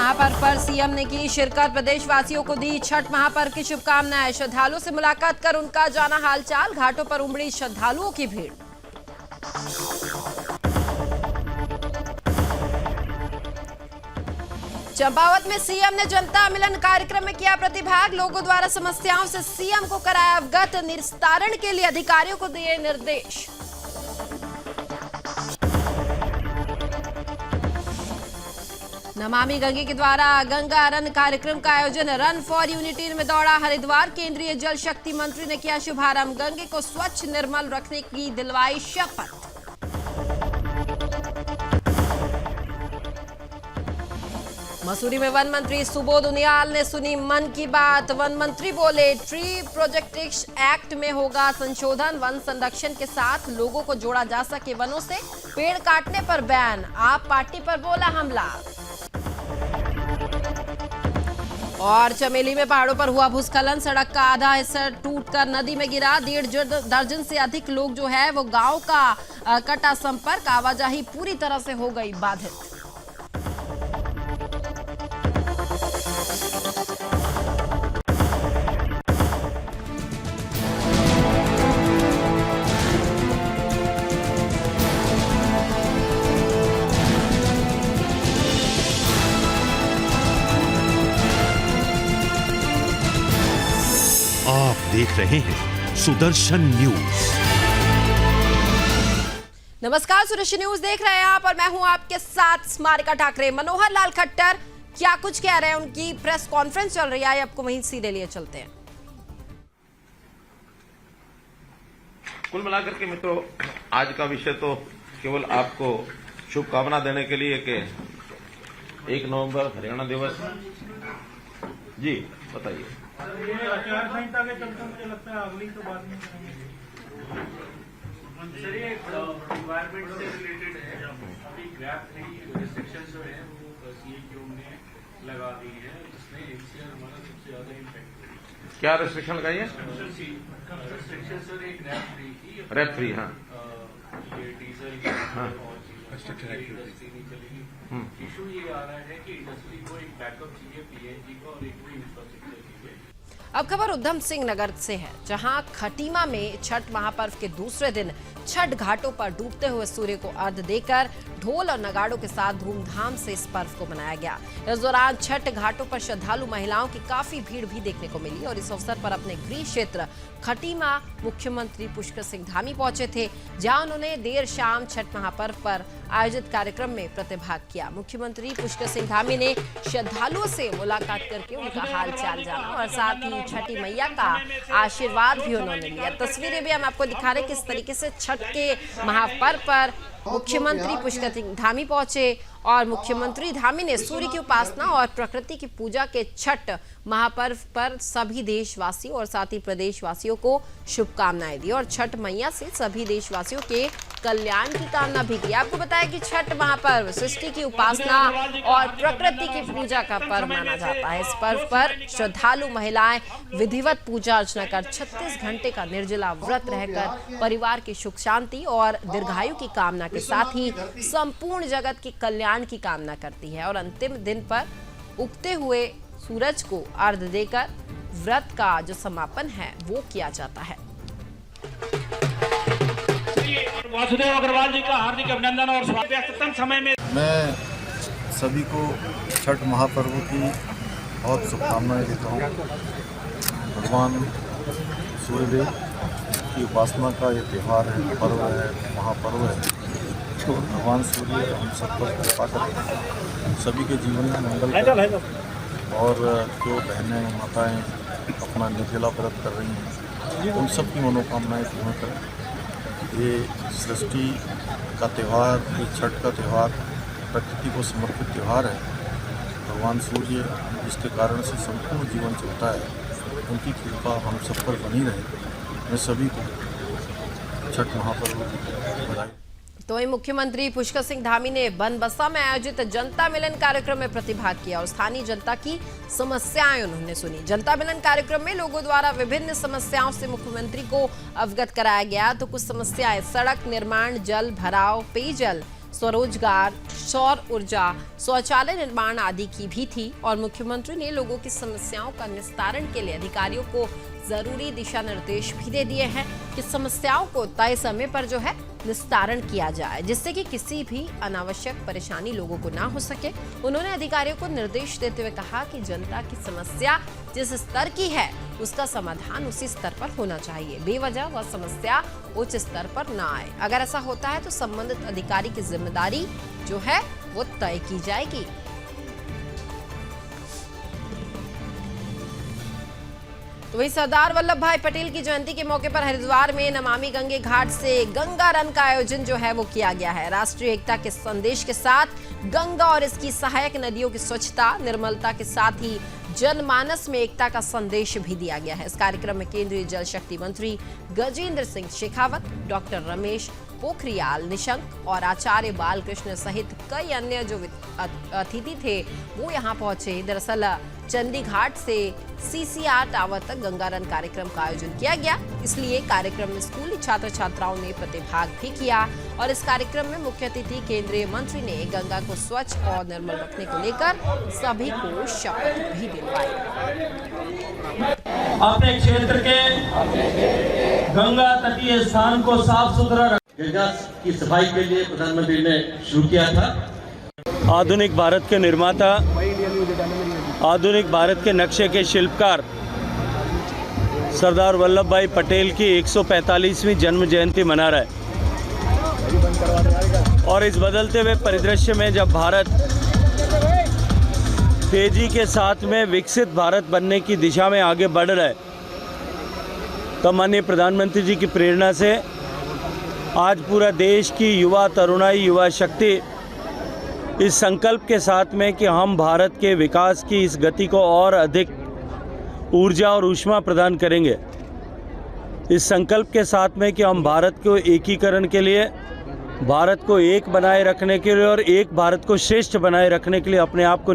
महापर्व पर सीएम ने की शिरकत, प्रदेशवासियों को दी छठ महापर्व की शुभकामनाएं। श्रद्धालुओं से मुलाकात कर उनका जाना हालचाल, घाटों पर उमड़ी श्रद्धालुओं की भीड़। चंपावत में सीएम ने जनता मिलन कार्यक्रम में किया प्रतिभाग, लोगों द्वारा समस्याओं से सीएम को कराया अवगत, निस्तारण के लिए अधिकारियों को दिए निर्देश। नमामि गंगे के द्वारा गंगा रन कार्यक्रम का आयोजन, रन फॉर यूनिटी में दौड़ा हरिद्वार, केंद्रीय जल शक्ति मंत्री ने किया शुभारंभ, गंगे को स्वच्छ निर्मल रखने की दिलवाई शपथ। मसूरी में वन मंत्री सुबोध उनियाल ने सुनी मन की बात, वन मंत्री बोले ट्री प्रोटेक्शन एक्ट में होगा संशोधन, वन संरक्षण के साथ लोगों को जोड़ा जा सके वनों से, पेड़ काटने पर बैन, आप पार्टी पर बोला हमला। और चमेली में पहाड़ों पर हुआ भूस्खलन, सड़क का आधा हिस्सा टूटकर नदी में गिरा, 1.5 दर्जन से अधिक लोग जो है वो गांव का कटा संपर्क, आवाजाही पूरी तरह से हो गई बाधित। आप देख रहे हैं सुदर्शन न्यूज। नमस्कार, सुदर्शन न्यूज देख रहे हैं आप और मैं हूं आपके साथ स्मारिका ठाकरे। मनोहर लाल खट्टर क्या कुछ कह रहे हैं, उनकी प्रेस कॉन्फ्रेंस चल रही है, आपको वहीं सीधे लिए चलते हैं। कुल मिलाकर के मित्रों, आज का विषय तो केवल आपको शुभकामना देने के लिए कि 1 नवंबर हरियाणा दिवस। जी बताइए। ये आचार संहिता के चलते मुझे लगता है अगली तो बात नहीं करेंगे। सर ये एनवायरमेंट से रिलेटेड है। अभी ग्रैप 3 रिस्ट्रिक्शंस जो है वो सीएक्यू ने लगा दी है, जिसमें एनसीआर हमारा सबसे ज्यादा इम्पैक्ट। क्या रिस्ट्रिक्शन लगाई है? रिस्ट्रिक्शन सर एक ग्रैप 3 की, रैप 3। हाँ, ये डीजल हाँ। इंडस्ट्री नहीं चलेगी। इशू ये आ रहा है कि इंडस्ट्री को एक बैकअप चाहिए पीएनजी को और एक इंफ्रास्ट्रक्चर चाहिए। अब खबर उधम सिंह नगर से है, जहां खटीमा में छठ महापर्व के दूसरे दिन छठ घाटों पर डूबते हुए सूर्य को अर्घ्य देकर ढोल और नगाड़ों के साथ धूमधाम से इस पर्व को मनाया गया। इस दौरान छठ घाटों पर श्रद्धालु महिलाओं की काफी भीड़ भी देखने को मिली और इस अवसर पर अपने गृह क्षेत्र खटीमा मुख्यमंत्री पुष्कर सिंह धामी पहुंचे थे, जहां उन्होंने देर शाम छठ महापर्व पर आयोजित कार्यक्रम में प्रतिभाग किया। मुख्यमंत्री पुष्कर सिंह धामी ने श्रद्धालुओं से मुलाकात करके उनका हाल चाल जाना और साथ ही छठी मैया का आशीर्वाद भी उन्होंने लिया। तस्वीरें भी हम आपको दिखा रहे हैं किस तरीके से छठ के महापर्व पर मुख्यमंत्री पुष्कर सिंह धामी पहुंचे और मुख्यमंत्री धामी ने सूर्य की उपासना और प्रकृति की पूजा के छठ महापर्व पर सभी देशवासियों और साथ ही प्रदेशवासियों को शुभकामनाएं दी और छठ मैया से सभी देशवासियों के कल्याण की कामना भी की। आपको बताया कि छठ महापर्व सृष्टि की उपासना और प्रकृति की पूजा का पर्व माना जाता है। इस पर्व पर श्रद्धालु महिलाएं विधिवत पूजा अर्चना कर 36 घंटे का निर्जला व्रत रहकर परिवार की सुख शांति और दीर्घायु की कामना के साथ ही संपूर्ण जगत के कल्याण की कामना करती है और अंतिम दिन पर उगते हुए सूरज को अर्घ्य देकर व्रत का जो समापन है वो किया जाता है। वासुदेव अग्रवाल जी का हार्दिक अभिनंदन और व्यस्ततम समय में मैं सभी को छठ महापर्व की बहुत शुभकामनाएं देता हूँ। भगवान सूर्यदेव की उपासना का ये त्यौहार है, पर्व है, महापर्व है। तो भगवान सूर्य हम सब पर कृपा करें, सभी के जीवन में मंगल करें और जो बहनें माताएं अपना निर्जला व्रत कर रही हैं उन सब की मनोकामनाएं पूर्ण करें। ये सृष्टि का त्यौहार, ये छठ का त्यौहार प्रकृति को समर्पित त्यौहार है। भगवान सूर्य जिसके कारण से संपूर्ण जीवन चलता है, उनकी कृपा हम सब पर बनी रहे। मैं सभी को छठ महापर्व की बधाई। तो वहीं मुख्यमंत्री पुष्कर सिंह धामी ने बनबसा में आयोजित जनता मिलन कार्यक्रम में प्रतिभाग किया और स्थानीय जनता की समस्याएं उन्होंने सुनी। जनता मिलन कार्यक्रम में लोगों द्वारा विभिन्न समस्याओं से मुख्यमंत्री को अवगत कराया गया। तो कुछ समस्याएं सड़क निर्माण, जल भराव, पेयजल, स्वरोजगार, सौर ऊर्जा, शौचालय निर्माण आदि की भी थी और मुख्यमंत्री ने लोगों की समस्याओं का निस्तारण के लिए अधिकारियों को जरूरी दिशा निर्देश भी दे दिए हैं कि समस्याओं को तय समय पर जो है निस्तारण किया जाए, जिससे कि किसी भी अनावश्यक परेशानी लोगों को ना हो सके। उन्होंने अधिकारियों को निर्देश देते हुए कहा कि जनता की समस्या जिस स्तर की है उसका समाधान उसी स्तर पर होना चाहिए। बेवजह वह समस्या उच्च स्तर पर ना आए। अगर ऐसा होता है तो संबंधित अधिकारी की जिम्मेदारी जो है वो तय की जाएगी। तो वहीं सरदार वल्लभ भाई पटेल की जयंती के मौके पर हरिद्वार में नमामि गंगे घाट से गंगा रन का आयोजन जो है वो किया गया है। राष्ट्रीय एकता के संदेश के साथ गंगा और इसकी सहायक नदियों की स्वच्छता, निर्मलता के साथ ही जनमानस में एकता का संदेश भी दिया गया है। इस कार्यक्रम में केंद्रीय जल शक्ति मंत्री गजेंद्र सिंह शेखावत, डॉक्टर रमेश पोखरियाल निशंक और आचार्य बालकृष्ण सहित कई अन्य जो अतिथि थे वो यहाँ पहुंचे। दरअसल चंदी घाट से सीसीआर टावर तक गंगा रन कार्यक्रम का आयोजन किया गया, इसलिए कार्यक्रम में स्कूली छात्र छात्राओं ने प्रतिभाग भी किया और इस कार्यक्रम में मुख्य अतिथि केंद्रीय मंत्री ने गंगा को स्वच्छ और निर्मल रखने को लेकर सभी को शपथ भी दिलवाई। अपने क्षेत्र के गंगा तटीय स्थान को साफ सुथरा गंगा की सफाई के लिए प्रधानमंत्री ने शुरू किया था। आधुनिक भारत के निर्माता, आधुनिक भारत के नक्शे के शिल्पकार सरदार वल्लभ भाई पटेल की 145वीं जन्म जयंती मना रहा है और इस बदलते हुए परिदृश्य में जब भारत तेजी के साथ में विकसित भारत बनने की दिशा में आगे बढ़ रहा है, तो माननीय प्रधानमंत्री जी की प्रेरणा से आज पूरा देश की युवा तरुणाई, युवा शक्ति इस संकल्प के साथ में कि हम भारत के विकास की इस गति को और अधिक ऊर्जा और ऊष्मा प्रदान करेंगे, इस संकल्प के साथ में कि हम भारत को एकीकरण के लिए, भारत को एक बनाए रखने के लिए और एक भारत को श्रेष्ठ बनाए रखने के लिए अपने आप को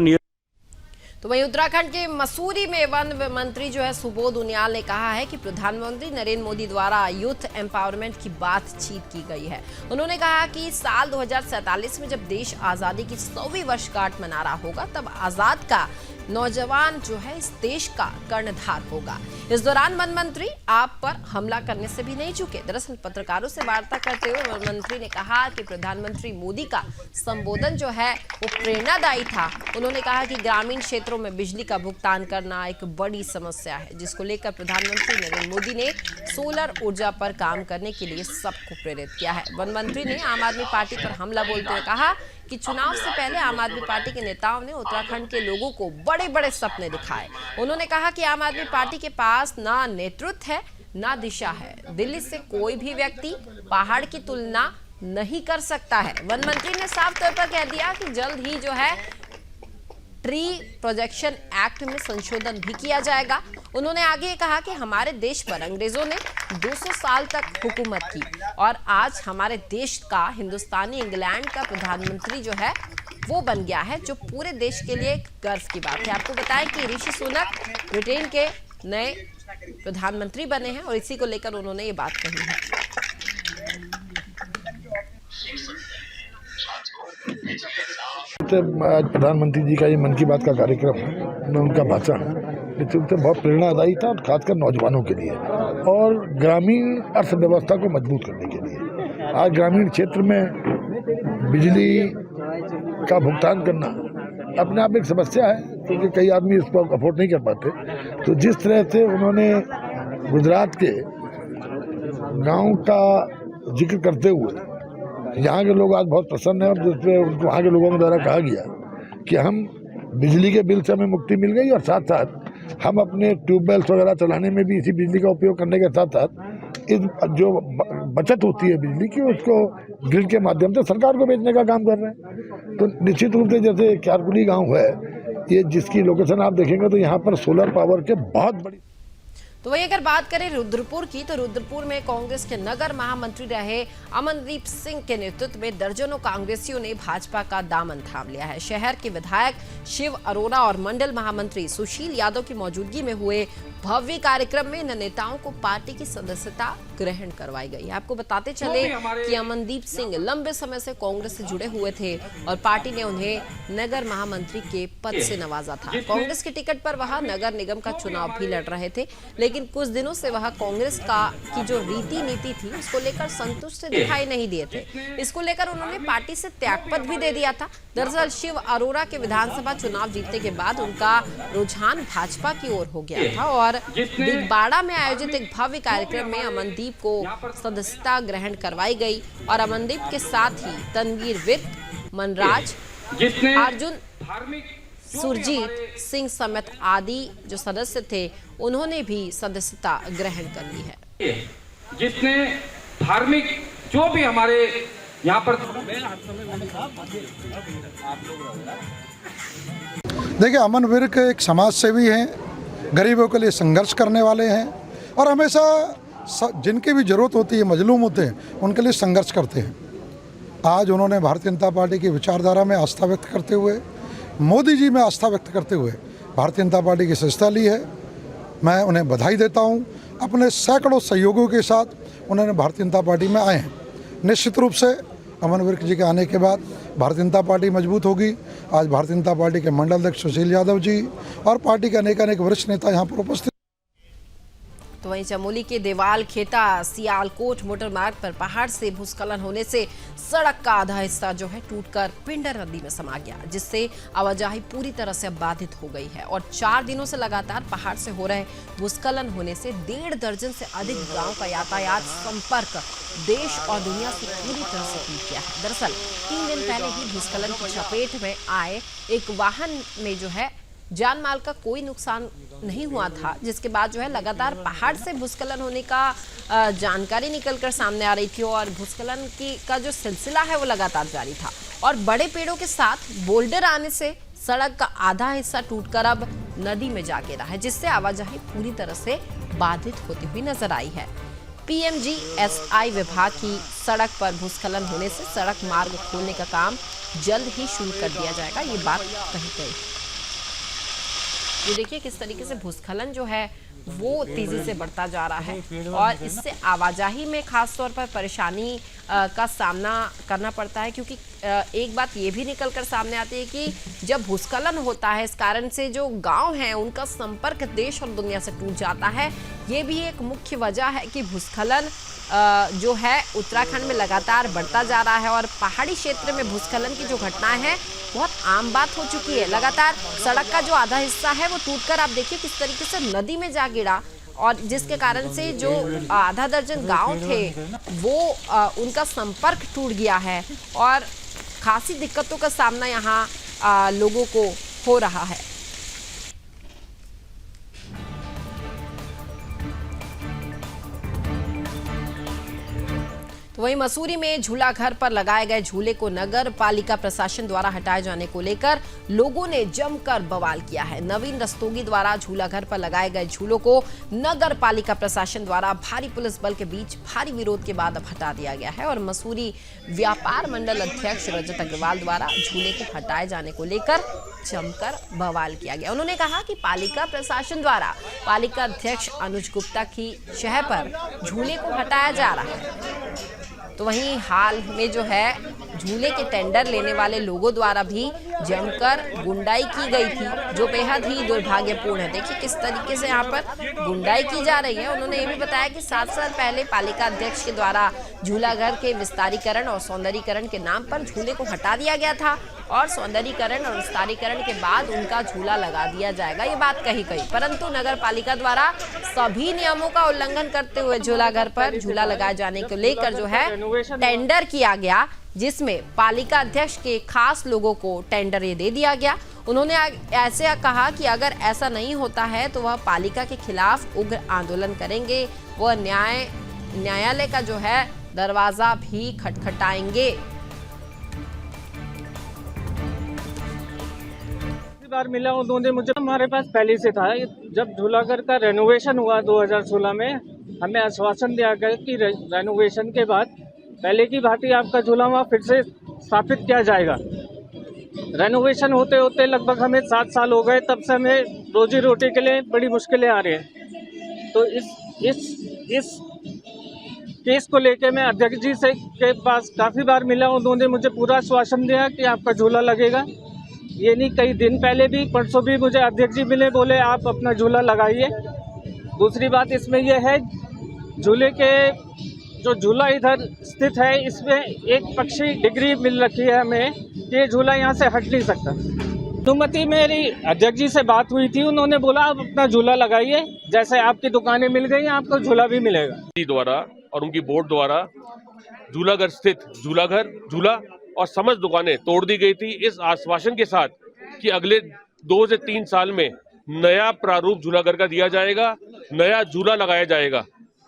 तो वहीं उत्तराखंड के मसूरी में वन मंत्री जो है सुबोध उनियाल ने कहा है कि प्रधानमंत्री नरेंद्र मोदी द्वारा यूथ एम्पावरमेंट की बातचीत की गई है। उन्होंने कहा कि साल 2047 में जब देश आजादी की 100वीं वर्षगांठ मना रहा होगा तब आजाद का नौजवान जो है इस देश का कर्णधार होगा। इस दौरान वन मंत्री आप पर हमला करने से भी नहीं चूके। दरअसल पत्रकारों से वार्ता करते हुए वन मंत्री ने कहा कि प्रधानमंत्री मोदी का संबोधन जो है वो प्रेरणादायी था। उन्होंने कहा कि ग्रामीण क्षेत्रों में बिजली का भुगतान करना एक बड़ी समस्या है, जिसको लेकर प्रधानमंत्री नरेंद्र मोदी ने सोलर ऊर्जा पर काम करने के लिए सबको प्रेरित किया है। वन मंत्री ने आम आदमी पार्टी पर हमला बोलते हुए कहा कि चुनाव से पहले आम आदमी पार्टी के नेताओं ने उत्तराखंड के लोगों को बड़े बड़े सपने दिखाए। उन्होंने कहा कि आम आदमी पार्टी के पास ना नेतृत्व है ना दिशा है। दिल्ली से कोई भी व्यक्ति पहाड़ की तुलना नहीं कर सकता है। वन मंत्री ने साफ तौर पर कह दिया कि जल्द ही जो है ट्री प्रोजेक्शन एक्ट में संशोधन भी किया जाएगा। उन्होंने आगे कहा कि हमारे देश पर अंग्रेजों ने 200 साल तक हुकूमत की और आज हमारे देश का हिंदुस्तानी इंग्लैंड का प्रधानमंत्री जो है वो बन गया है, जो पूरे देश के लिए एक गर्व की बात है। आपको बताएं कि ऋषि सुनक ब्रिटेन के नए प्रधानमंत्री बने हैं और इसी को लेकर उन्होंने ये बात कही है। आज प्रधानमंत्री जी का ये मन की बात का कार्यक्रम में उनका भाषण निश्चित से बहुत प्रेरणादायी था, खासकर नौजवानों के लिए और ग्रामीण अर्थव्यवस्था को मजबूत करने के लिए। आज ग्रामीण क्षेत्र में बिजली का भुगतान करना अपने आप एक समस्या है, क्योंकि कई आदमी इसको अफोर्ड नहीं कर पाते। तो जिस तरह से उन्होंने गुजरात के गांव का जिक्र करते हुए यहाँ के लोग आज बहुत प्रसन्न हैं और जिसमें उनको वहाँ के लोगों के द्वारा कहा गया कि हम बिजली के बिल से हमें मुक्ति मिल गई और साथ साथ हम अपने ट्यूबवेल्स वगैरह चलाने में भी इसी बिजली का उपयोग करने के साथ साथ इस जो बचत होती है बिजली की उसको ग्रिड के माध्यम से सरकार को बेचने का काम कर रहे हैं। तो निश्चित रूप से जैसे क्यारकुली गाँव है ये, जिसकी लोकेशन आप देखेंगे तो यहाँ पर सोलर पावर के बहुत बड़ी। तो वही अगर बात करें रुद्रपुर की, तो रुद्रपुर में कांग्रेस के नगर महामंत्री रहे अमनदीप सिंह के नेतृत्व में दर्जनों कांग्रेसियों ने भाजपा का दामन थाम लिया है। शहर के विधायक शिव अरोड़ा और मंडल महामंत्री सुशील यादव की मौजूदगी में हुए भव्य कार्यक्रम में इन नेताओं को पार्टी की सदस्यता ग्रहण करवाई गई। आपको बताते चले कि अमनदीप सिंह लंबे समय से कांग्रेस से जुड़े हुए थे और पार्टी ने उन्हें नगर महामंत्री के पद से नवाजा था। कांग्रेस के टिकट पर वह नगर निगम का चुनाव भी लड़ रहे थे, लेकिन कुछ दिनों से वह कांग्रेस की जो रीति नीति थी उसको लेकर संतुष्ट दिखाई नहीं दिए थे। इसको लेकर उन्होंने पार्टी से त्यागपत्र भी दे दिया था। दरअसल शिव अरोड़ा के विधानसभा चुनाव जीतने के बाद उनका रुझान भाजपा की ओर हो गया था और दिगबाड़ा में आयोजित एक भव्य कार्यक्रम में अमनदीप को सदस्यता ग्रहण करवाई गई और अमनदीप के साथ ही तनवीर वित्त, मनराज, अर्जुन, सुरजीत सिंह समेत आदि जो सदस्य थे उन्होंने भी सदस्यता ग्रहण कर ली है। जिसने धार्मिक जो भी हमारे यहाँ पर देखिए, अमन विर्क एक समाज सेवी हैं, गरीबों के लिए संघर्ष करने वाले हैं और हमेशा जिनकी भी जरूरत होती है, मजलूम होते हैं, उनके लिए संघर्ष करते हैं। आज उन्होंने भारतीय जनता पार्टी की विचारधारा में आस्था व्यक्त करते हुए, मोदी जी में आस्था व्यक्त करते हुए भारतीय जनता पार्टी की सदस्यता ली है। मैं उन्हें बधाई देता हूं। अपने सैकड़ों सहयोगियों के साथ उन्होंने भारतीय जनता पार्टी में आए हैं। निश्चित रूप से अमन विर्क जी के आने के बाद भारतीय जनता पार्टी मजबूत होगी। आज भारतीय जनता पार्टी के मंडल अध्यक्ष सुशील यादव जी और पार्टी के अनेक वरिष्ठ नेता यहाँ पर उपस्थित। तो वहीं चमोली के देवाल खेता सियालकोट मोटर मार्ग पर पहाड़ से भूस्खलन होने से सड़क का आधा हिस्सा जो है टूटकर पिंडर नदी में समा गया, जिससे आवाजाही पूरी तरह से बाधित हो गई है। और 4 दिनों से लगातार पहाड़ से हो रहे भूस्खलन होने से 1.5 दर्जन से अधिक गांव का यातायात संपर्क देश और दुनिया से पूरी तरह से टूट गया है। दरअसल 3 दिन पहले ही भूस्खलन की चपेट में आए एक वाहन में जो है जान माल का कोई नुकसान नहीं हुआ था, जिसके बाद जो है लगातार पहाड़ से भूस्खलन होने का जानकारी निकलकर सामने आ रही थी और भूस्खलन का जो सिलसिला है वो लगातार जारी था। और बड़े पेड़ों के साथ बोल्डर आने से सड़क का आधा हिस्सा टूटकर अब नदी में जा गिरा है, जिससे आवाजाही पूरी तरह से बाधित होती हुई नजर आई है। PMGSI विभाग की सड़क पर भूस्खलन होने से सड़क मार्ग खोलने का काम जल्द ही शुरू कर दिया जाएगा, ये बात कही गई। ये देखिए किस तरीके से भूस्खलन जो है वो तेजी से बढ़ता जा रहा है और इससे आवाजाही में खास तौर पर परेशानी का सामना करना पड़ता है, क्योंकि एक बात ये भी निकलकर सामने आती है कि जब भूस्खलन होता है इस कारण से जो गांव हैं उनका संपर्क देश और दुनिया से टूट जाता है। ये भी एक मुख्य वजह है कि भूस्खलन जो है उत्तराखंड में लगातार बढ़ता जा रहा है और पहाड़ी क्षेत्र में भूस्खलन की जो घटनाएं हैं बहुत आम बात हो चुकी है। लगातार सड़क का जो आधा हिस्सा है वो टूटकर आप देखिए किस तरीके से नदी में जा गिरा और जिसके कारण से जो आधा दर्जन गांव थे वो उनका संपर्क टूट गया है और खासी दिक्कतों का सामना यहाँ लोगों को हो रहा है। तो वहीं मसूरी में झूला घर पर लगाए गए झूले को नगर पालिका प्रशासन द्वारा हटाए जाने को लेकर लोगों ने जमकर बवाल किया है। नवीन रस्तोगी द्वारा झूला घर पर लगाए गए झूलों को नगर पालिका प्रशासन द्वारा भारी पुलिस बल के बीच भारी विरोध के बाद अब हटा दिया गया है और मसूरी व्यापार मंडल अध्यक्ष रजत अग्रवाल द्वारा झूले को हटाए जाने को लेकर जमकर बवाल किया गया। उन्होंने कहा कि पालिका प्रशासन द्वारा पालिका अध्यक्ष अनुज गुप्ता की शह पर झूले को हटाया जा रहा है। तो वहीं हाल में जो है झूले के टेंडर लेने वाले लोगों द्वारा भी जमकर गुंडाई की गई थी, जो बेहद ही दुर्भाग्यपूर्ण है। देखिए किस तरीके से यहाँ पर गुंडाई की जा रही है। उन्होंने ये भी बताया कि 7 साल पहले पालिका अध्यक्ष के द्वारा झूला घर के विस्तारीकरण और सौंदर्यीकरण के नाम पर झूले को हटा दिया गया था और सौंदर्यीकरण और विस्तारीकरण के बाद उनका झूला लगा दिया जाएगा, ये बात कही गई। परंतु नगर पालिका द्वारा सभी नियमों का उल्लंघन करते हुए झूला घर पर झूला लगाए जाने को लेकर जो है टेंडर किया गया, जिसमें पालिका अध्यक्ष के खास लोगों को टेंडर ये दे दिया गया। उन्होंने ऐसे कहा कि अगर ऐसा नहीं होता है तो वह पालिका के खिलाफ उग्र आंदोलन करेंगे, वह न्यायालय का जो है दरवाजा भी खटखटाएंगे। बार मिला उन्होंने मुझे, हमारे पास पहले से था। जब झूलाघर का रेनोवेशन हुआ 2016 में, हमें आश्वासन दिया गया कि रेनोवेशन के बाद पहले की भांति आपका झूला वहाँ फिर से स्थापित किया जाएगा। रेनोवेशन होते होते लगभग हमें 7 साल हो गए, तब से हमें रोजी रोटी के लिए बड़ी मुश्किलें आ रही हैं। तो इस केस को लेके मैं अध्यक्ष जी से के पास काफ़ी बार मिला, उन्होंने मुझे पूरा आश्वासन दिया कि आपका झूला लगेगा। ये नहीं, कई दिन पहले भी, परसों भी मुझे अध्यक्ष जी मिले, बोले आप अपना झूला लगाइए। दूसरी बात इसमें यह है, झूले के जो झूला इधर स्थित है, इसमें एक पक्षी डिग्री मिल रखी है हमें कि ये झूला यहाँ से हट नहीं सकता। अनुमति मेरी अध्यक्ष जी से बात हुई थी, उन्होंने बोला आप अपना झूला लगाइए, जैसे आपकी दुकानें मिल गई आपको झूला भी मिलेगा। द्वारा और उनकी बोर्ड द्वारा झूलाघर स्थित झूला और समस्त दुकानें तोड़ दी गई थी, इस आश्वासन के साथ कि अगले 2 से 3 साल में नया प्रारूप झूलाघर का दिया जाएगा, नया झूला लगाया जाएगा।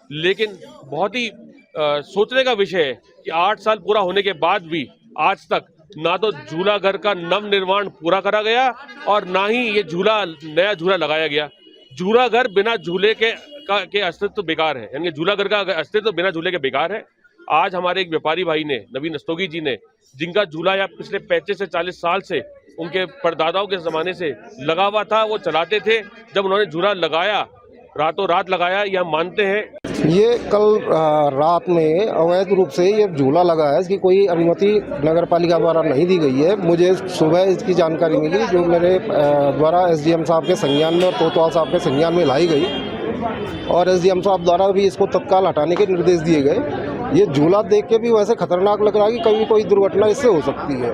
लेकिन बहुत ही सोचने का विषय है कि 8 साल पूरा होने के बाद भी आज तक ना तो झूलाघर का नव निर्माण पूरा करा गया और ना ही ये नया झूला लगाया गया। झूलाघर बिना झूले के अस्तित्व बेकार है, यानी झूलाघर का अस्तित्व बिना झूले के बेकार है। आज हमारे एक व्यापारी भाई ने, नवीन रस्तोगी जी ने, जिनका झूला या पिछले 35 से 40 साल से उनके परदादाओं के ज़माने से लगा हुआ था, वो चलाते थे। जब उन्होंने झूला लगाया, रातों रात लगाया, ये हम मानते हैं। ये कल रात में अवैध रूप से ये झूला लगा है, इसकी कोई अनुमति नगर पालिका द्वारा नहीं दी गई है। मुझे सुबह इसकी जानकारी मिली, जो मेरे द्वारा एसडीएम साहब के संज्ञान में और कोतवाल साहब के संज्ञान में लाई गई, और एसडीएम साहब द्वारा भी इसको तत्काल हटाने के निर्देश दिए गए। ये झूला देख के भी वैसे खतरनाक लग रहा है कि कभी कोई दुर्घटना इससे हो सकती है,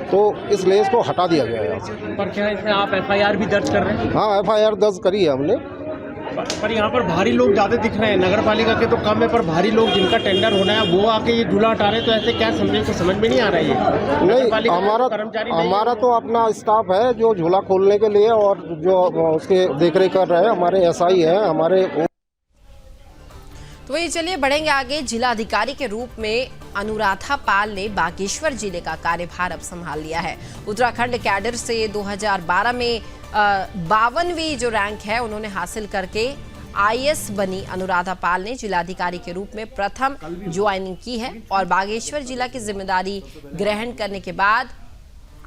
तो इसलिए इसको हटा दिया गया है यहाँ से। पर क्या इसमें आप एफआईआर भी दर्ज कर रहे हैं? हाँ, एफआईआर दर्ज करी है हमने। पर यहाँ पर भारी लोग ज़्यादा दिख रहे हैं, नगर पालिका के तो कम है, पर भारी लोग जिनका टेंडर होना है वो आके ये झूला हटा रहे हैं, तो ऐसे क्या समझ में नहीं आ रहा है। नहीं, हमारा तो अपना स्टाफ है जो झूला खोलने के लिए और जो उसके देखरेख कर रहे हैं, हमारे एसआई हैं हमारे। तो वही चलिए बढ़ेंगे आगे। जिला अधिकारी के रूप में अनुराधा पाल ने बागेश्वर जिले का कार्यभार अब संभाल लिया है। उत्तराखंड कैडर से 2012 में 52वीं जो रैंक है उन्होंने हासिल करके आईएएस बनी अनुराधा पाल ने जिलाधिकारी के रूप में प्रथम ज्वाइनिंग की है और बागेश्वर जिला की जिम्मेदारी ग्रहण करने के बाद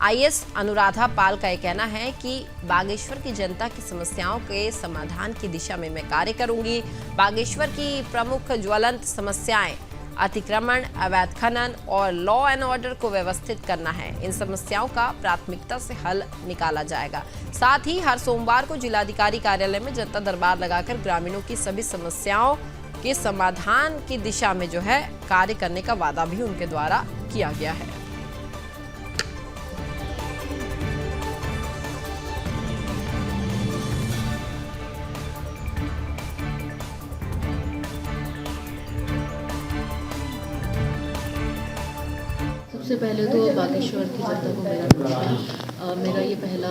आईएएस अनुराधा पाल का यह कहना है कि बागेश्वर की जनता की समस्याओं के समाधान की दिशा में मैं कार्य करूंगी। बागेश्वर की प्रमुख ज्वलंत समस्याएं अतिक्रमण, अवैध खनन और लॉ एंड ऑर्डर को व्यवस्थित करना है। इन समस्याओं का प्राथमिकता से हल निकाला जाएगा। साथ ही हर सोमवार को जिलाधिकारी कार्यालय में जनता दरबार लगाकर ग्रामीणों की सभी समस्याओं के समाधान की दिशा में जो है कार्य करने का वादा भी उनके द्वारा किया गया है। सबसे पहले तो बागेश्वर की जनता को मेरा नमस्कार। मेरा ये पहला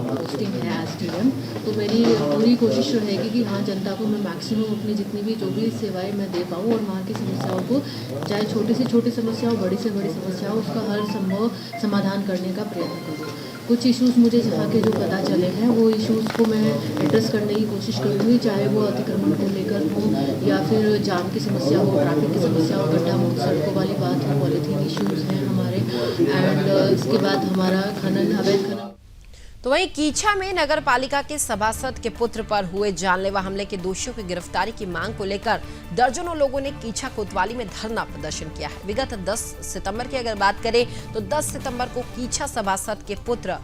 पोस्टिंग है एसडीएम, तो मेरी पूरी कोशिश रहेगी कि हाँ जनता को मैं मैक्सिमम अपनी जितनी भी जो भी सेवाएं मैं दे पाऊँ और वहाँ की समस्याओं को, चाहे छोटी से छोटी समस्या हो, बड़ी से बड़ी समस्या हो, उसका हर संभव समाधान करने का प्रयत्न करूँ। कुछ इश्यूज़ मुझे जहाँ के जो पता चले हैं वो इश्यूज़ को मैं एड्रेस करने की कोशिश करूँगी, चाहे वो अतिक्रमण को लेकर हो या फिर जाम की समस्या हो, ट्रैफिक की समस्या हो, गड्ढा मुक्त सड़कों वाली बात हो, पॉलीथीन इश्यूज़ हैं हमारे, एंड इसके बाद हमारा खनन, अवैध खनन। तो वहीं कीछा में नगर पालिका के सभासद के पुत्र पर हुए जानलेवा हमले के दोषियों की गिरफ्तारी की मांग को लेकर दर्जनों लोगों ने कीछा कोतवाली में धरना प्रदर्शन किया है। विगत 10 सितंबर की अगर बात करें तो 10 सितंबर को कीछा सभासद के पुत्र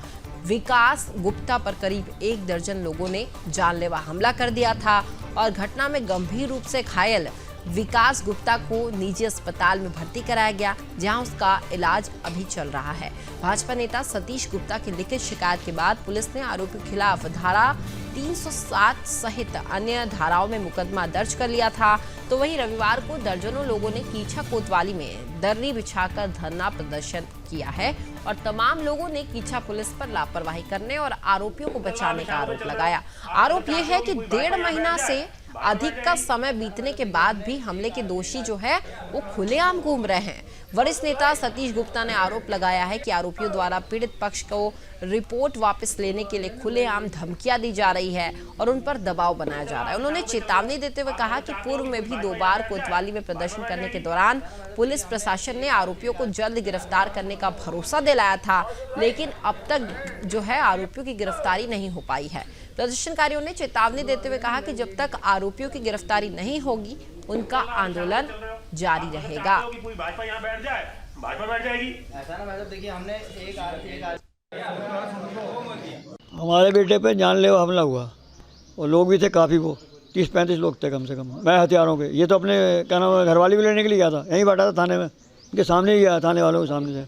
विकास गुप्ता पर करीब 1 दर्जन लोगों ने जानलेवा हमला कर दिया था और घटना में गंभीर रूप से घायल विकास गुप्ता को निजी अस्पताल में भर्ती कराया गया, जहां उसका इलाज अभी चल रहा है। भाजपा नेता सतीश गुप्ता की लिखित शिकायत के बाद पुलिस ने आरोपी के खिलाफ धारा 307 सहित अन्य धाराओं में मुकदमा दर्ज कर लिया था। तो वहीं रविवार को दर्जनों लोगों ने कीछा कोतवाली में दर्री बिछाकर धरना प्रदर्शन किया है और तमाम लोगों ने कीछा पुलिस पर लापरवाही करने और आरोपियों को बचाने का आरोप लगाया। आरोप यह है कि 1.5 महीना से अधिक का समय बीतने के बाद भी हमले के दोषी जो है वो खुलेआम घूम रहे हैं। वरिष्ठ नेता सतीश गुप्ता ने आरोप लगाया है कि आरोपियों द्वारा पीड़ित पक्ष को रिपोर्ट वापस लेने के लिए खुलेआम धमकियां दी जा रही है और उन पर दबाव बनाया जा रहा है। उन्होंने चेतावनी देते हुए कहा कि पूर्व में भी 2 बार कोतवाली में प्रदर्शन करने के दौरान पुलिस प्रशासन ने आरोपियों को जल्द गिरफ्तार करने का भरोसा दिलाया था, लेकिन अब तक जो है आरोपियों की गिरफ्तारी नहीं हो पाई है। प्रदर्शनकारियों ने चेतावनी देते हुए कहा कि जब तक आरोपियों की गिरफ्तारी नहीं होगी उनका आंदोलन जारी रहेगा। भाजपा यहाँ बैठ जाए, भाजपा बैठ जाएगी। ऐसा ना मैडम, देखिए हमने एक हमारे बेटे पे जानलेवा हमला हुआ और लोग भी थे काफ़ी, वो 30-35 लोग थे कम से कम, मैं हथियारों के। ये तो अपने क्या नाम है घरवाली भी लेने के लिए गया था, यहीं बैठा था थाने में, इनके सामने ही गया, थाने वालों के सामने से।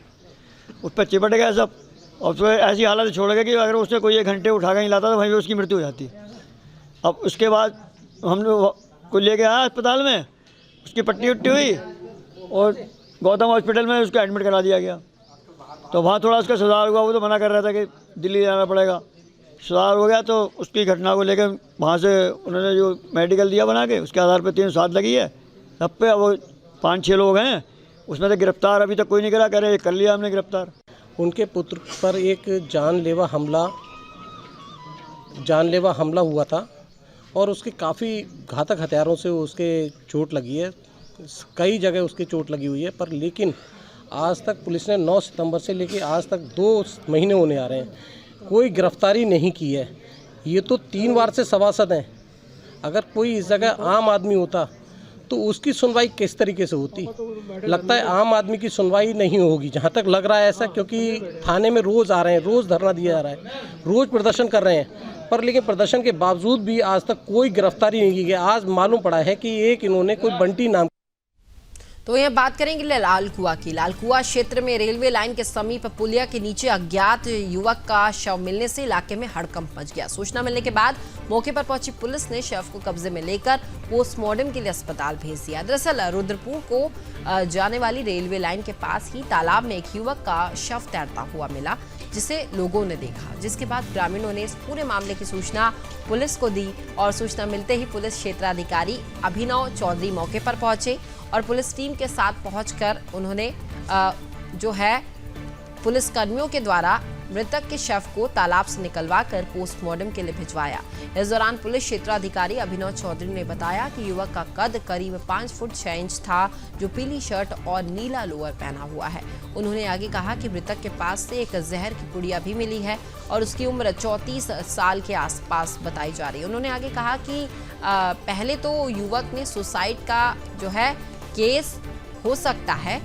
उस पर चिपट गया सब और फिर ऐसी हालत छोड़ गया कि अगर उसने कोई 1 घंटे उठा के नहीं लाता तो वहीं पर उसकी मृत्यु हो जाती। अब उसके बाद हमने को लेके आया अस्पताल में, उसकी पट्टी उट्टी हुई और गौतम हॉस्पिटल में उसको एडमिट करा दिया गया। तो वहाँ थोड़ा उसका सुधार हुआ, वो तो मना कर रहा था कि दिल्ली जाना पड़ेगा। सुधार हो गया तो उसकी घटना को लेकर वहाँ से उन्होंने जो मेडिकल दिया बना के, उसके आधार पर 307 लगी है सब पे। वो 5-6 लोग हैं उसमें से गिरफ्तार अभी तक कोई नहीं करा, कह रहे कर लिया हमने गिरफ्तार। उनके पुत्र पर एक जानलेवा हमला हुआ था और उसके काफ़ी घातक हथियारों से उसके चोट लगी है, कई जगह उसकी चोट लगी हुई है। पर लेकिन आज तक पुलिस ने 9 सितंबर से लेकर आज तक 2 महीने होने आ रहे हैं, कोई गिरफ्तारी नहीं की है। ये तो 3 बार से सभासद हैं। अगर कोई इस जगह आम आदमी होता तो उसकी सुनवाई किस तरीके से होती? लगता है आम आदमी की सुनवाई नहीं होगी, जहाँ तक लग रहा है ऐसा, क्योंकि थाने में रोज़ आ रहे हैं, रोज़ धरना दिया जा रहा है, रोज़ प्रदर्शन कर रहे हैं, पर लेकिन प्रदर्शन के बावजूद भी आज तक कोई गिरफ्तारी नहीं की गई। आज मालूम पड़ा है कि एक इन्होंने कोई बंटी नाम। तो यह बात करेंगे लालकुआ की। लालकुआ क्षेत्र में रेलवे लाइन के समीप पुलिया के नीचे अज्ञात युवक का शव मिलने से इलाके में हड़कंप मच गया। सूचना मिलने के बाद मौके पर पहुंची पुलिस ने शव को कब्जे में लेकर पोस्टमार्टम के लिए अस्पताल भेज दिया। दरअसल रुद्रपुर को जाने वाली रेलवे लाइन के पास ही तालाब में एक युवक का शव तैरता हुआ मिला, जिसे लोगों ने देखा, जिसके बाद ग्रामीणों ने इस पूरे मामले की सूचना पुलिस को दी और सूचना मिलते ही पुलिस क्षेत्राधिकारी अभिनव चौधरी मौके पर पहुंचे और पुलिस टीम के साथ पहुंचकर उन्होंने जो है पुलिस कर्मियों के द्वारा मृतक के शव को तालाब से निकलवा कर पोस्टमार्टम के लिए भिजवाया। इस दौरान पुलिस क्षेत्राधिकारी अभिनव चौधरी ने बताया कि युवक का कद करीब 5 फुट 6 इंच था, जो पीली शर्ट और नीला लोअर पहना हुआ है। उन्होंने आगे कहा कि मृतक के पास से एक जहर की पुड़िया भी मिली है और उसकी उम्र 34 साल के आसपास बताई जा रही है। उन्होंने आगे कहा कि पहले तो युवक ने सुसाइड का जो है केस हो सकता है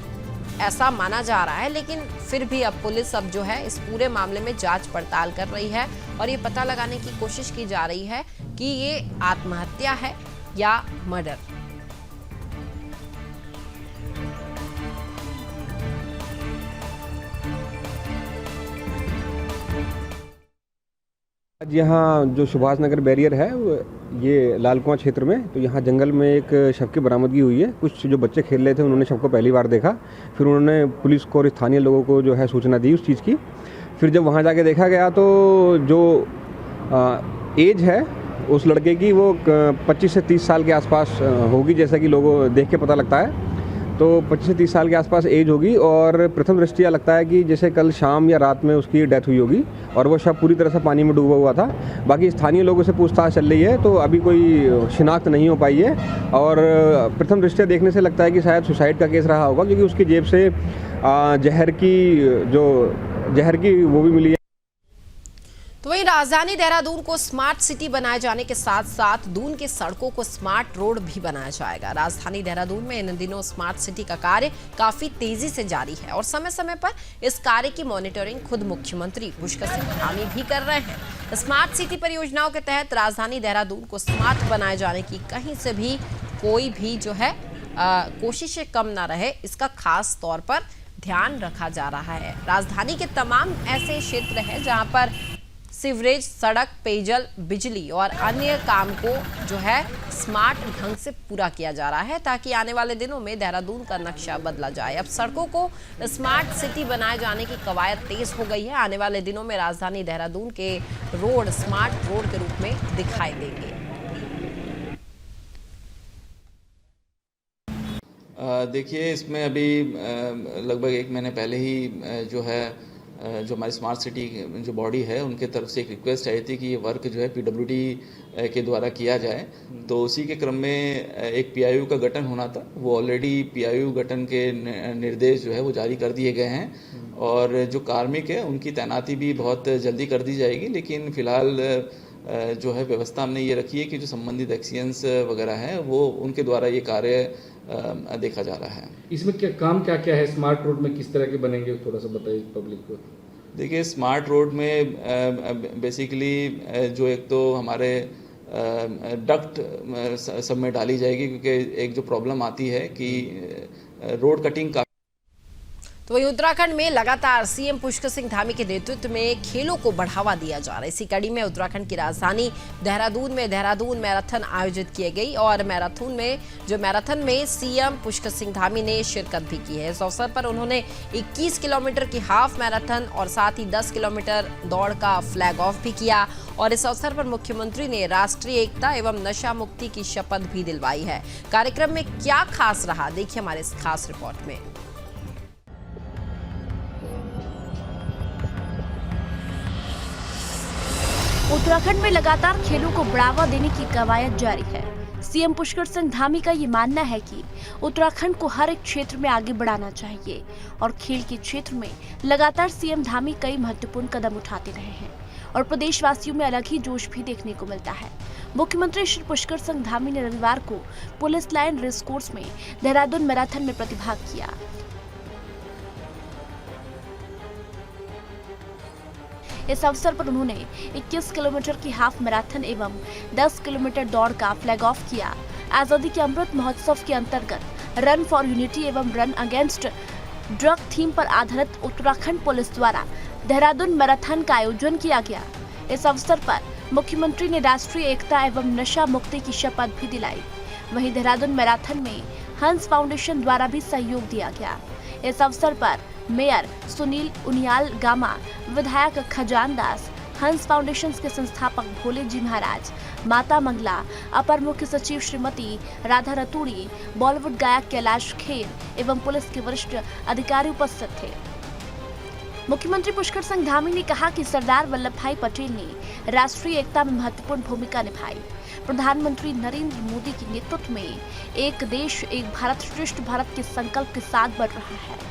ऐसा माना जा रहा है, लेकिन फिर भी अब पुलिस अब जो है इस पूरे मामले में जांच पड़ताल कर रही है और ये पता लगाने की कोशिश की जा रही है कि ये आत्महत्या है या मर्डर। आज यहाँ जो सुभाष नगर बैरियर है ये लालकुआं क्षेत्र में, तो यहाँ जंगल में एक शव की बरामदगी हुई है। कुछ जो बच्चे खेल रहे थे उन्होंने शव को पहली बार देखा, फिर उन्होंने पुलिस को और स्थानीय लोगों को जो है सूचना दी उस चीज़ की। फिर जब वहाँ जाके देखा गया तो जो एज है उस लड़के की वो 25 से 30 साल के आसपास होगी, जैसा कि लोगों देख के पता लगता है। तो 25 से 30 साल के आसपास एज होगी और प्रथम दृष्टया लगता है कि जैसे कल शाम या रात में उसकी डेथ हुई होगी और वो शव पूरी तरह से पानी में डूबा हुआ था। बाकी स्थानीय लोगों से पूछताछ चल रही है, तो अभी कोई शिनाख्त नहीं हो पाई है और प्रथम दृष्टया देखने से लगता है कि शायद सुसाइड का केस रहा होगा, क्योंकि उसकी जेब से जहर की वो भी मिली है। तो वहीं राजधानी देहरादून को स्मार्ट सिटी बनाए जाने के साथ साथ दून की सड़कों को स्मार्ट रोड भी बनाया जाएगा। राजधानी देहरादून में इन दिनों स्मार्ट सिटी का कार्य काफी तेजी से जारी है और समय समय पर इस कार्य की मॉनिटरिंग खुद मुख्यमंत्री पुष्कर सिंह धामी भी कर रहे हैं। स्मार्ट सिटी परियोजनाओं के तहत राजधानी देहरादून को स्मार्ट बनाए जाने की कहीं से भी कोई भी जो है कोशिशें कम ना रहे, इसका खास तौर पर ध्यान रखा जा रहा है। राजधानी के तमाम ऐसे क्षेत्र हैं जहां पर सीवरेज, सड़क, पेयजल, बिजली और अन्य काम को जो है स्मार्ट ढंग से पूरा किया जा रहा है, ताकि आने वाले दिनों में देहरादून का नक्शा बदला जाए। अब सड़कों को स्मार्ट सिटी बनाए जाने की कवायद तेज हो गई है। आने वाले दिनों में राजधानी देहरादून के रोड स्मार्ट रोड के रूप में दिखाई देंगे। देखिए, इसमें अभी लगभग 1 महीने पहले ही जो है जो हमारी स्मार्ट सिटी जो बॉडी है उनके तरफ से एक रिक्वेस्ट आई थी कि ये वर्क जो है PWD के द्वारा किया जाए। तो उसी के क्रम में एक PIU का गठन होना था। वो ऑलरेडी PIU गठन के निर्देश जो है वो जारी कर दिए गए हैं और जो कार्मिक है उनकी तैनाती भी बहुत जल्दी कर दी जाएगी। लेकिन फिलहाल जो है व्यवस्था हमने ये रखी है कि जो संबंधित एक्सीएंस वगैरह हैं वो उनके द्वारा ये कार्य देखा जा रहा है। इसमें क्या क्या है? स्मार्ट रोड में किस तरह के बनेंगे, थोड़ा सा बताइए पब्लिक को। देखिए, स्मार्ट रोड में बेसिकली जो एक तो हमारे डक्ट सब में डाली जाएगी, क्योंकि एक जो प्रॉब्लम आती है कि रोड कटिंग का। तो वहीं उत्तराखंड में लगातार सीएम पुष्कर सिंह धामी के नेतृत्व में खेलों को बढ़ावा दिया जा रहा है। इसी कड़ी में उत्तराखंड की राजधानी देहरादून में देहरादून मैराथन आयोजित की गई और मैराथन में सीएम पुष्कर सिंह धामी ने शिरकत भी की है। इस अवसर पर उन्होंने 21 किलोमीटर की हाफ मैराथन और साथ ही 10 किलोमीटर दौड़ का फ्लैग ऑफ भी किया और इस अवसर पर मुख्यमंत्री ने राष्ट्रीय एकता एवं नशा मुक्ति की शपथ भी दिलवाई है। कार्यक्रम में क्या खास रहा, देखिए हमारे इस खास रिपोर्ट में। उत्तराखंड में लगातार खेलों को बढ़ावा देने की कवायद जारी है। सीएम पुष्कर सिंह धामी का ये मानना है कि उत्तराखंड को हर एक क्षेत्र में आगे बढ़ाना चाहिए और खेल के क्षेत्र में लगातार सीएम धामी कई महत्वपूर्ण कदम उठाते रहे हैं और प्रदेशवासियों में अलग ही जोश भी देखने को मिलता है। मुख्यमंत्री श्री पुष्कर सिंह धामी ने रविवार को पुलिस लाइन रेस कोर्स में देहरादून मैराथन में प्रतिभाग किया। इस अवसर पर उन्होंने 21 किलोमीटर की हाफ मैराथन एवं 10 किलोमीटर दौड़ का फ्लैग ऑफ किया। आजादी के अमृत महोत्सव के अंतर्गत रन फॉर यूनिटी एवं रन अगेंस्ट ड्रग थीम पर आधारित उत्तराखंड पुलिस द्वारा देहरादून मैराथन का आयोजन किया गया। इस अवसर पर मुख्यमंत्री ने राष्ट्रीय एकता एवं नशा मुक्ति की शपथ भी दिलाई। वहीं देहरादून मैराथन में हंस फाउंडेशन द्वारा भी सहयोग दिया गया। इस अवसर पर मेयर सुनील उनियाल गामा, विधायक खजान दास, हंस फाउंडेशन के संस्थापक भोले जी महाराज, माता मंगला, अपर मुख्य सचिव श्रीमती राधा रतूड़ी, बॉलीवुड गायक कैलाश खेर एवं पुलिस के वरिष्ठ अधिकारी उपस्थित थे। मुख्यमंत्री पुष्कर सिंह धामी ने कहा कि सरदार वल्लभ भाई पटेल ने राष्ट्रीय एकता में महत्वपूर्ण भूमिका निभाई। प्रधानमंत्री नरेंद्र मोदी के नेतृत्व में एक देश एक भारत श्रेष्ठ भारत के संकल्प के साथ बढ़ रहा है।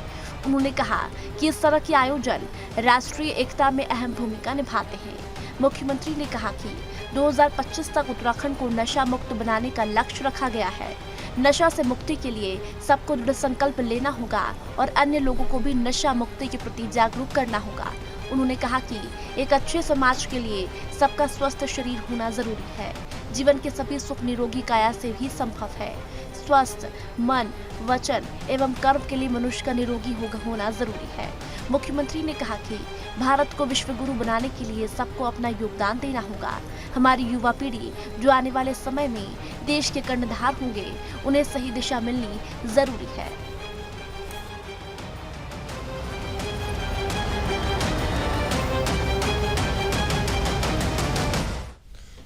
उन्होंने कहा कि इस तरह के आयोजन राष्ट्रीय एकता में अहम भूमिका निभाते हैं। मुख्यमंत्री ने कहा कि 2025 तक उत्तराखंड को नशा मुक्त बनाने का लक्ष्य रखा गया है। नशा से मुक्ति के लिए सबको दृढ़ संकल्प लेना होगा और अन्य लोगों को भी नशा मुक्ति के प्रति जागरूक करना होगा। उन्होंने कहा कि एक अच्छे समाज के लिए सबका स्वस्थ शरीर होना जरूरी है। जीवन के सभी सुख निरोगी काया से भी संभव है। स्वस्थ मन, वचन एवं कर्म के लिए मनुष्य का निरोगी होना जरूरी है। मुख्यमंत्री ने कहा कि भारत को विश्व गुरु बनाने के लिए सबको अपना योगदान देना होगा। हमारी युवा पीढ़ी जो आने वाले समय में देश के कर्णधार होंगे, उन्हें सही दिशा मिलनी जरूरी है।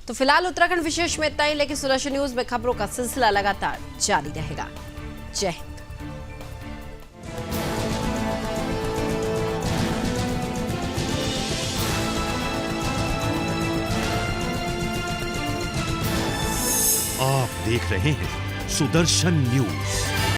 तो फिलहाल उत्तराखंड विशेष में इतना ही, लेकिन सुदर्शन न्यूज में खबरों का सिलसिला लगातार जारी रहेगा। जय हिंद। आप देख रहे हैं सुदर्शन न्यूज।